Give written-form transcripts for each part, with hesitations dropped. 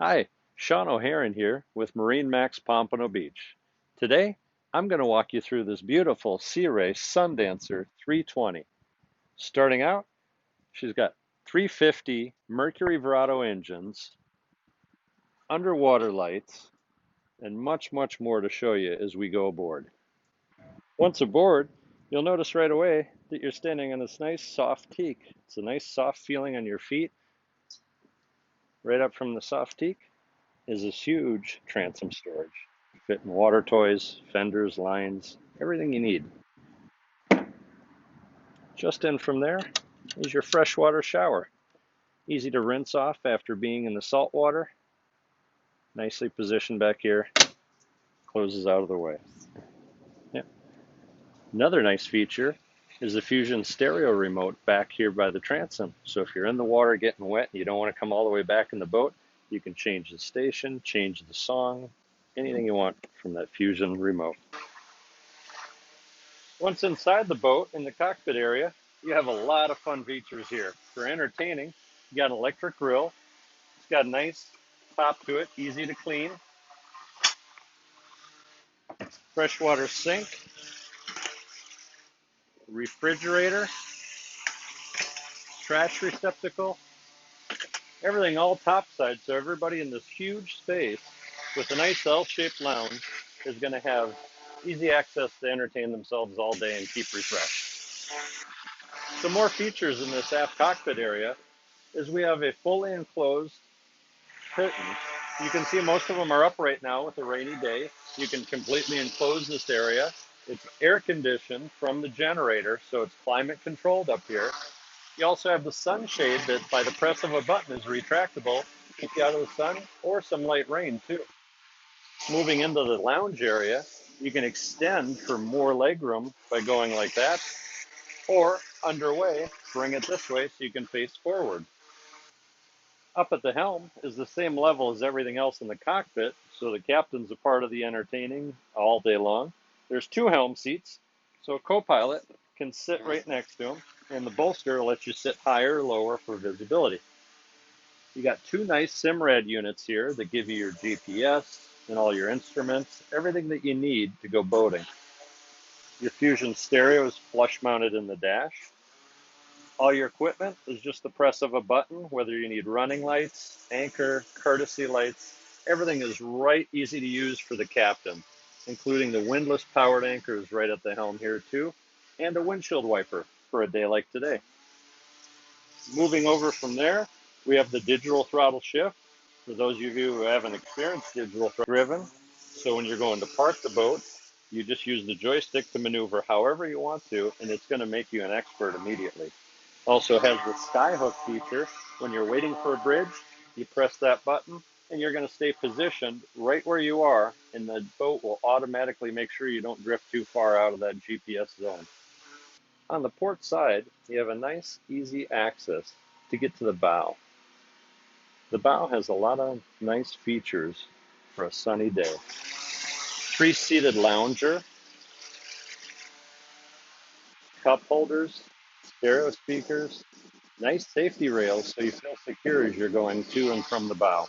Hi, Sean O'Haron here with MarineMax Pompano Beach. Today, I'm going to walk you through this beautiful SeaRay Sundancer 320. Starting out, she's got 350 Mercury Verado engines, underwater lights, and much more to show you as we go aboard. Once aboard, you'll notice right away that you're standing on this nice soft teak. It's a nice soft feeling on your feet. Right up from the soft teak is this huge transom storage. Fitting water toys, fenders, lines, everything you need. Just in from there is your freshwater shower. Easy to rinse off after being in the salt water. Nicely positioned back here. Closes out of the way. Yeah. Another nice feature is the Fusion stereo remote back here by the transom. So if you're in the water getting wet and you don't want to come all the way back in the boat, you can change the station, change the song, anything you want from that Fusion remote. Once inside the boat in the cockpit area, you have a lot of fun features here. For entertaining, you got an electric grill. It's got a nice top to it, easy to clean. Freshwater sink, refrigerator, trash receptacle, everything all topside, so everybody in this huge space with a nice L-shaped lounge is going to have easy access to entertain themselves all day and keep refreshed. Some more features in this aft cockpit area is we have a fully enclosed curtains. You can see most of them are up right now with a rainy day. You can completely enclose this area. It's air conditioned from the generator, so it's climate controlled up here. You also have the sunshade that by the press of a button is retractable, keep you out of the sun or some light rain too. Moving into the lounge area, you can extend for more legroom by going like that, or underway, bring it this way so you can face forward. Up at the helm is the same level as everything else in the cockpit, so the captain's a part of the entertaining all day long. There's two helm seats, so a co-pilot can sit right next to him, and the bolster lets you sit higher or lower for visibility. You got two nice SIMRAD units here that give you your GPS and all your instruments, everything that you need to go boating. Your Fusion stereo is flush mounted in the dash. All your equipment is just the press of a button, whether you need running lights, anchor, courtesy lights. Everything is right easy to use for the captain, including the windlass powered anchors right at the helm here too, and a windshield wiper for a day like today. Moving over from there, we have the digital throttle shift. For those of you who haven't experienced digital throttle driven, so when you're going to park the boat, you just use the joystick to maneuver however you want to, and it's going to make you an expert immediately. Also has the skyhook feature. When you're waiting for a bridge, you press that button and you're going to stay positioned right where you are, and the boat will automatically make sure you don't drift too far out of that GPS zone. On the port side, you have a nice, easy access to get to the bow. The bow has a lot of nice features for a sunny day. Three-seated lounger, cup holders, stereo speakers, nice safety rails so you feel secure as you're going to and from the bow.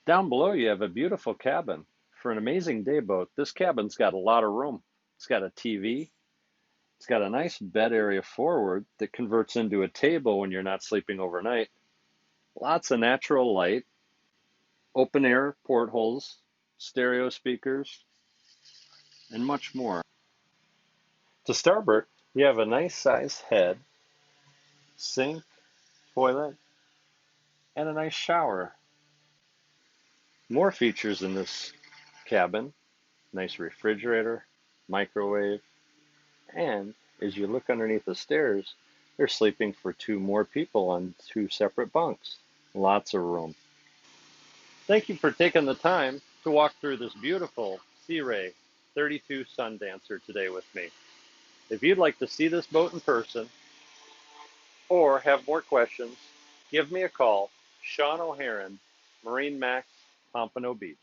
Down below you have a beautiful cabin. For an amazing day boat, this cabin's got a lot of room. It's got a TV. It's got a nice bed area forward that converts into a table when you're not sleeping overnight. Lots of natural light, open air portholes, stereo speakers, and much more. To starboard, you have a nice size head, sink, toilet, and a nice shower. More features in this cabin: nice refrigerator, microwave, and as you look underneath the stairs, they're sleeping for two more people on two separate bunks. Lots of room. Thank you for taking the time to walk through this beautiful SeaRay 32 Sundancer today with me. If you'd like to see this boat in person or have more questions, give me a call. Sean O'Haron, MarineMax, Pompano Beach.